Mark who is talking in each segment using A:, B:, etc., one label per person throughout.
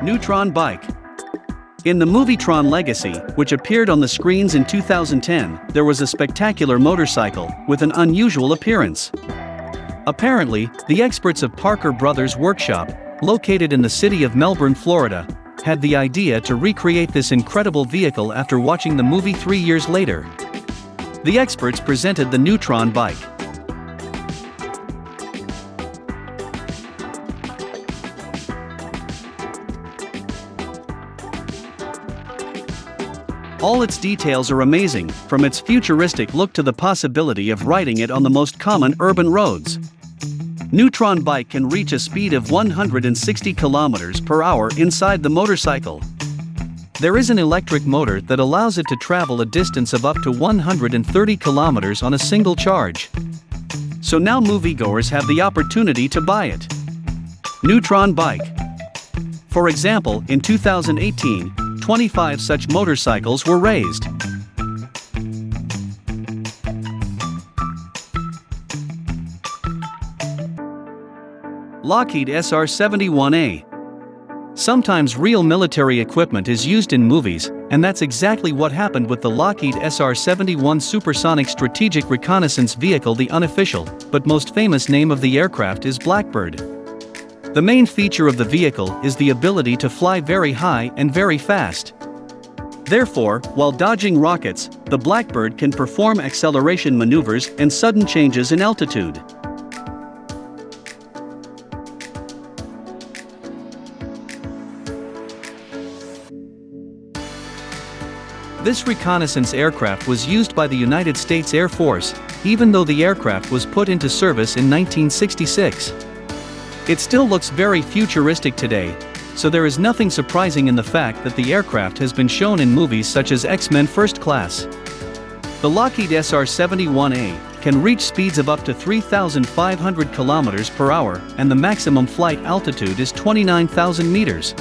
A: Neutron bike. In the movie Tron Legacy, which appeared on the screens in 2010, there was a spectacular motorcycle with an unusual appearance. Apparently, the experts of Parker Brothers Workshop, located in the city of Melbourne, Florida, had the idea to recreate this incredible vehicle after watching the movie 3 years later. The experts presented the Neutron bike. All its details are amazing, from its futuristic look to the possibility of riding it on the most common urban roads. Neutron bike can reach a speed of 160 kilometers per hour inside the motorcycle. There is an electric motor that allows it to travel a distance of up to 130 kilometers on a single charge. So now moviegoers have the opportunity to buy it. Neutron bike. For example, in 2018, 25 such motorcycles were raised. Lockheed SR-71A. Sometimes real military equipment is used in movies, and that's exactly what happened with the Lockheed SR-71 Supersonic Strategic Reconnaissance Vehicle. The unofficial, but most famous name of the aircraft is Blackbird. The main feature of the vehicle is the ability to fly very high and very fast. Therefore, while dodging rockets, the Blackbird can perform acceleration maneuvers and sudden changes in altitude. This reconnaissance aircraft was used by the United States Air Force, even though the aircraft was put into service in 1966. It still looks very futuristic today, so there is nothing surprising in the fact that the aircraft has been shown in movies such as X-Men First Class. The Lockheed SR-71A can reach speeds of up to 3,500 kilometers per hour, and the maximum flight altitude is 29,000 meters.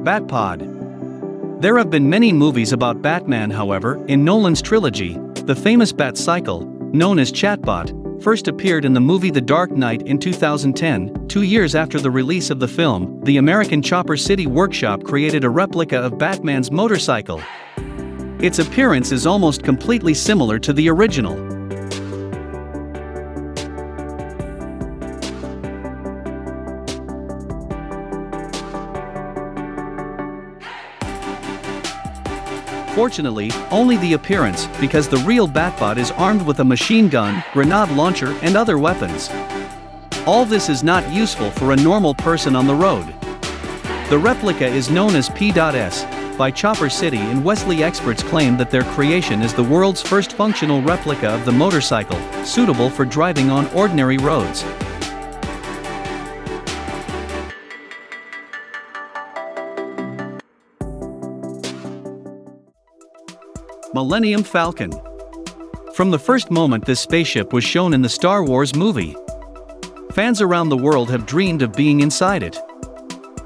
A: Batpod. There have been many movies about Batman. However, in Nolan's trilogy, the famous Batcycle, known as Chatbot, first appeared in the movie The Dark Knight in 2010. 2 years after the release of the film, the American Chopper City Workshop created a replica of Batman's motorcycle. Its appearance is almost completely similar to the original. Fortunately, only the appearance, because the real Batbot is armed with a machine gun, grenade launcher, and other weapons. All this is not useful for a normal person on the road. The replica is known as P.S. by Chopper City, and Wesley experts claim that their creation is the world's first functional replica of the motorcycle, suitable for driving on ordinary roads. Millennium Falcon. From the first moment this spaceship was shown in the Star Wars movie, fans around the world have dreamed of being inside it.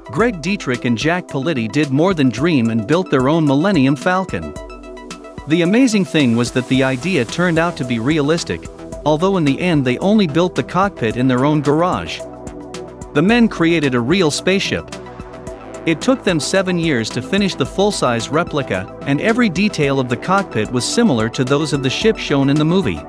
A: Greg Dietrich and Jack Politti did more than dream and built their own Millennium Falcon. The amazing thing was that the idea turned out to be realistic, although in the end they only built the cockpit in their own garage. The men created a real spaceship. It took them 7 years to finish the full-size replica, and every detail of the cockpit was similar to those of the ship shown in the movie.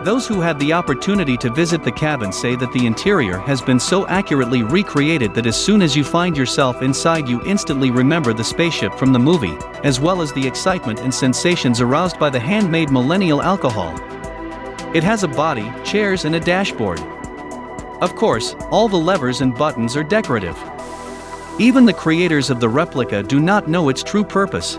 A: Those who had the opportunity to visit the cabin say that the interior has been so accurately recreated that as soon as you find yourself inside you instantly remember the spaceship from the movie, as well as the excitement and sensations aroused by the handmade Millennial alcohol. It has a body, chairs and a dashboard. Of course, all the levers and buttons are decorative. Even the creators of the replica do not know its true purpose.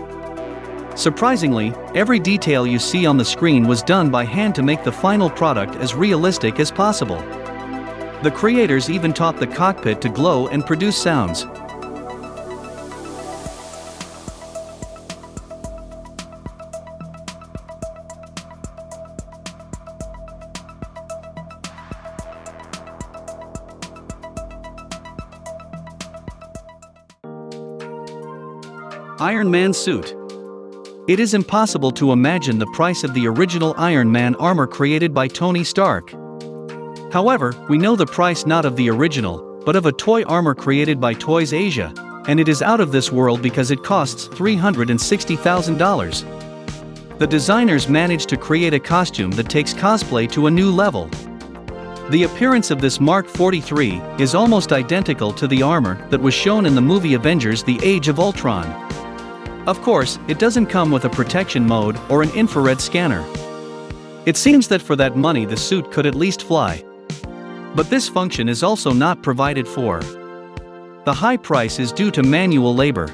A: Surprisingly, every detail you see on the screen was done by hand to make the final product as realistic as possible. The creators even taught the cockpit to glow and produce sounds. Iron Man suit. It is impossible to imagine the price of the original Iron Man armor created by Tony Stark. However, we know the price not of the original, but of a toy armor created by Toys Asia, and it is out of this world because it costs $360,000. The designers managed to create a costume that takes cosplay to a new level. The appearance of this Mark 43 is almost identical to the armor that was shown in the movie Avengers: The Age of Ultron. Of course, it doesn't come with a protection mode or an infrared scanner. It seems that for that money the suit could at least fly. But this function is also not provided for. The high price is due to manual labor.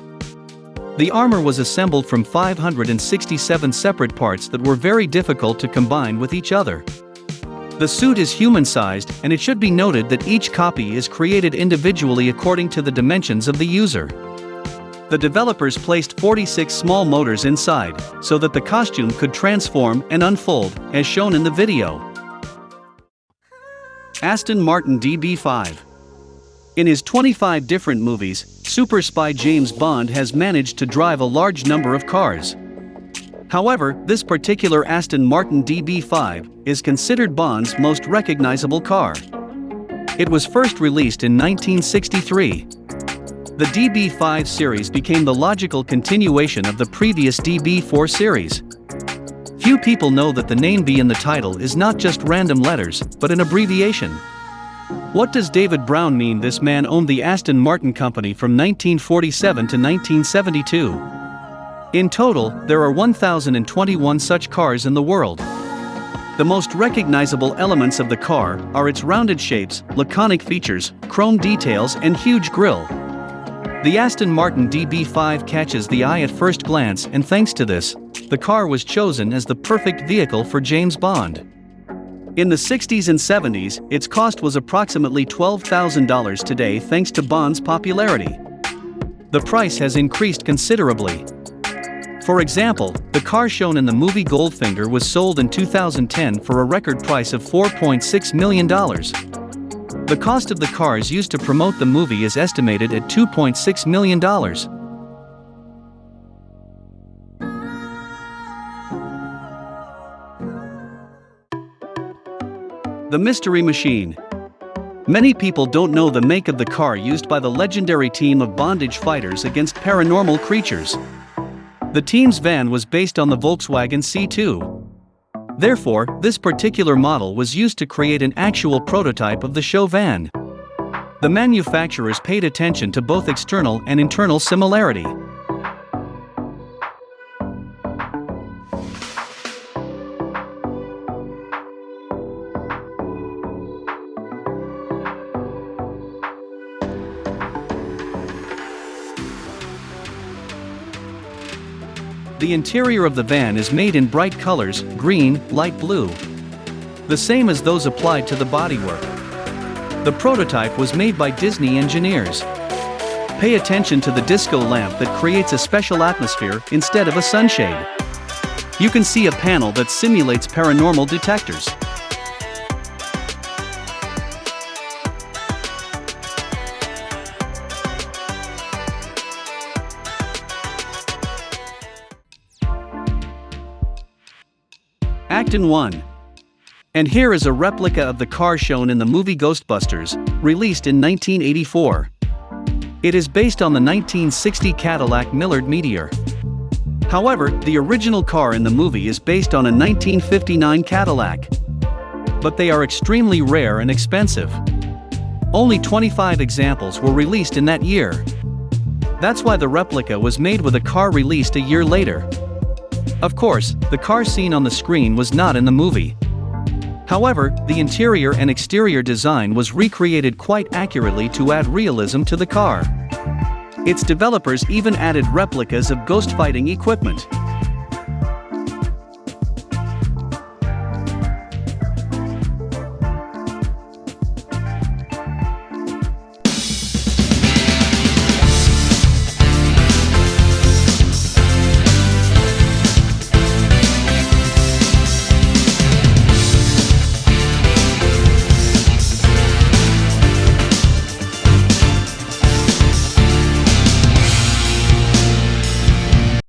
A: The armor was assembled from 567 separate parts that were very difficult to combine with each other. The suit is human-sized, and it should be noted that each copy is created individually according to the dimensions of the user. The developers placed 46 small motors inside, so that the costume could transform and unfold, as shown in the video. Aston Martin DB5. In his 25 different movies, super spy James Bond has managed to drive a large number of cars. However, this particular Aston Martin DB5 is considered Bond's most recognizable car. It was first released in 1963. The DB5 series became the logical continuation of the previous DB4 series. Few people know that the name B in the title is not just random letters, but an abbreviation. What does David Brown mean? This man owned the Aston Martin company from 1947 to 1972. In total, there are 1,021 such cars in the world. The most recognizable elements of the car are its rounded shapes, laconic features, chrome details, and huge grille. The Aston Martin DB5 catches the eye at first glance, and thanks to this, the car was chosen as the perfect vehicle for James Bond. In the 60s and 70s, its cost was approximately $12,000 today thanks to Bond's popularity. The price has increased considerably. For example, the car shown in the movie Goldfinger was sold in 2010 for a record price of $4.6 million. The cost of the cars used to promote the movie is estimated at $2.6 million. The Mystery Machine. Many people don't know the make of the car used by the legendary team of bondage fighters against paranormal creatures. The team's van was based on the Volkswagen C2. Therefore, this particular model was used to create an actual prototype of the show van. The manufacturers paid attention to both external and internal similarity. The interior of the van is made in bright colors, green, light blue. The same as those applied to the bodywork. The prototype was made by Disney engineers. Pay attention to the disco lamp that creates a special atmosphere instead of a sunshade. You can see a panel that simulates paranormal detectors. Acton 1. And here is a replica of the car shown in the movie Ghostbusters, released in 1984. It is based on the 1960 Cadillac Millard Meteor. However, the original car in the movie is based on a 1959 Cadillac. But they are extremely rare and expensive. Only 25 examples were released in that year. That's why the replica was made with a car released a year later. Of course, the car seen on the screen was not in the movie. However, the interior and exterior design was recreated quite accurately to add realism to the car. Its developers even added replicas of ghost fighting equipment.